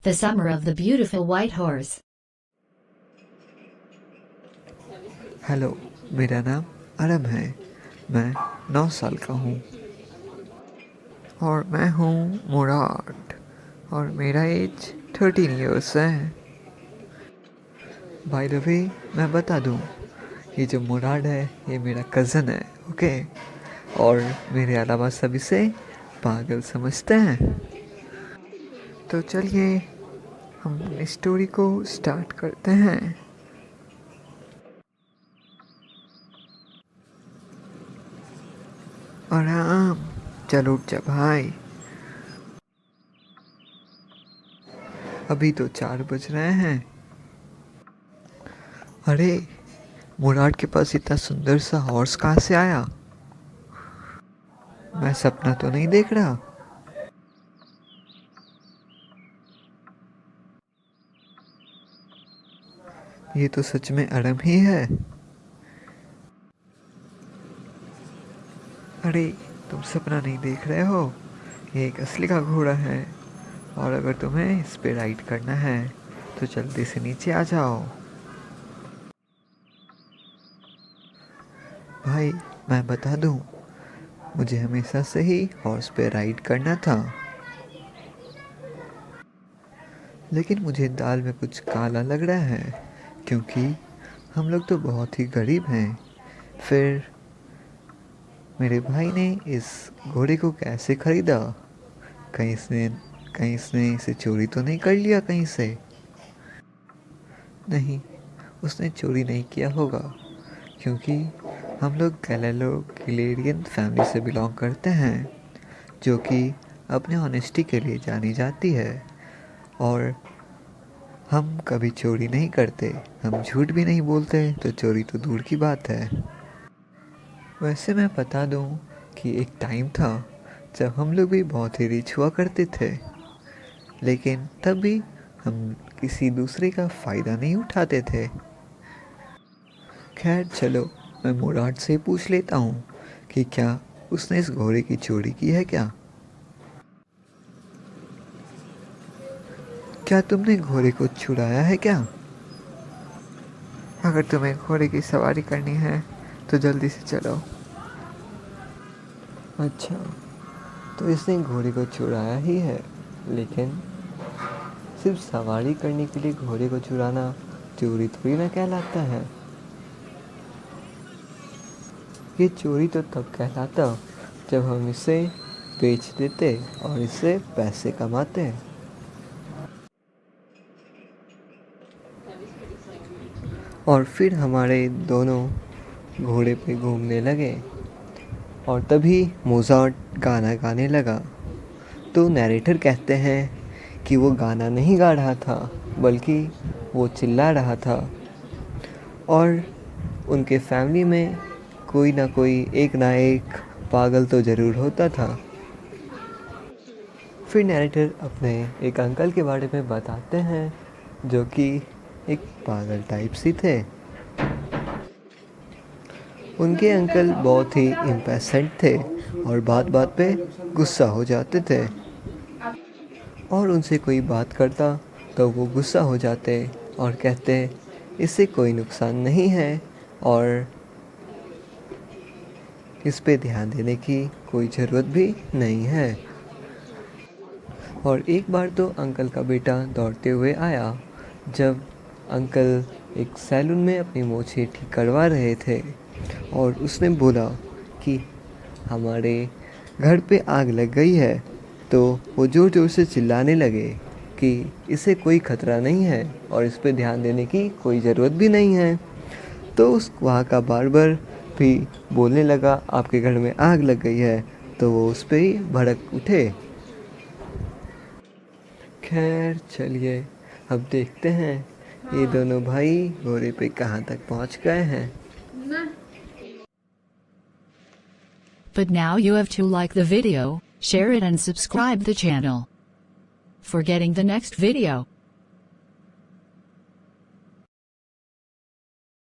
The Summer of the Beautiful White Horse. Hello, मेरा नाम अरम है। मैं 9 साल का हूँ और मैं हूँ मुराद और मेरा एज 13 इयर्स है। बाय द वे, मैं बता दूँ, ये जो मुराद है ये मेरा कज़न है, ओके। और मेरे अलावा सभी से पागल समझते हैं। तो चलिए हम इस स्टोरी को स्टार्ट करते हैं। आराम, चल उठ जा भाई। अभी तो 4 बज रहे हैं। अरे, मुराद के पास इतना सुंदर सा हॉर्स कहाँ से आया? मैं सपना तो नहीं देख रहा? ये तो सच में अरम ही है। अरे, तुम सपना नहीं देख रहे हो, ये एक असली का घोड़ा है। और अगर तुम्हें इस पे राइड करना है तो जल्दी से नीचे आ जाओ। भाई, मैं बता दूं, मुझे हमेशा से ही हॉर्स पे राइड करना था, लेकिन मुझे दाल में कुछ काला लग रहा है, क्योंकि हम लोग तो बहुत ही गरीब हैं। फिर मेरे भाई ने इस घोड़े को कैसे खरीदा? कहीं इसने इसे चोरी तो नहीं कर लिया कहीं से? नहीं, उसने चोरी नहीं किया होगा, क्योंकि हम लोग गैलेलो गिलेरियन फैमिली से बिलोंग करते हैं, जो कि अपने ऑनेस्टी के लिए जानी जाती है। और हम कभी चोरी नहीं करते, हम झूठ भी नहीं बोलते, तो चोरी तो दूर की बात है। वैसे मैं बता दूं कि एक टाइम था जब हम लोग भी बहुत ही रिच हुआ करते थे, लेकिन तब भी हम किसी दूसरे का फ़ायदा नहीं उठाते थे। खैर चलो, मैं मुराद से पूछ लेता हूँ कि क्या उसने इस घोड़े की चोरी की है क्या? क्या तुमने घोड़े को छुड़ाया है क्या? अगर तुम्हें घोड़े की सवारी करनी है तो जल्दी से चलो। अच्छा, तो इसने घोड़े को छुड़ाया ही है, लेकिन सिर्फ सवारी करने के लिए घोड़े को छुड़ाना चोरी थोड़ी ना कहलाता है। ये चोरी तो तब कहलाता जब हम इसे बेच देते और इससे पैसे कमाते। और फिर हमारे दोनों घोड़े पे घूमने लगे और तभी मोज़ार्ट गाना गाने लगा। तो नैरेटर कहते हैं कि वो गाना नहीं गा रहा था, बल्कि वो चिल्ला रहा था। और उनके फैमिली में कोई ना एक पागल तो ज़रूर होता था। फिर नैरेटर अपने एक अंकल के बारे में बताते हैं, जो कि एक पागल टाइप सी थे। उनके अंकल बहुत ही इम्पेशेंट थे और बात बात पे गुस्सा हो जाते थे, और उनसे कोई बात करता तो वो गुस्सा हो जाते और कहते इससे कोई नुकसान नहीं है और इस पे ध्यान देने की कोई ज़रूरत भी नहीं है। और एक बार तो अंकल का बेटा दौड़ते हुए आया, जब अंकल एक सैलून में अपनी मूछें ठीक करवा रहे थे, और उसने बोला कि हमारे घर पे आग लग गई है। तो वो ज़ोर ज़ोर से चिल्लाने लगे कि इसे कोई ख़तरा नहीं है और इस पे ध्यान देने की कोई ज़रूरत भी नहीं है। तो उस वहाँ का बार्बर भी बोलने लगा आपके घर में आग लग गई है, तो वो उस पर ही भड़क उठे। खैर चलिए, अब देखते हैं ये दोनों भाई घोड़े पे कहाँ तक पहुँच गए हैं। But now you have to like the video, share it and subscribe the channel for getting the next video.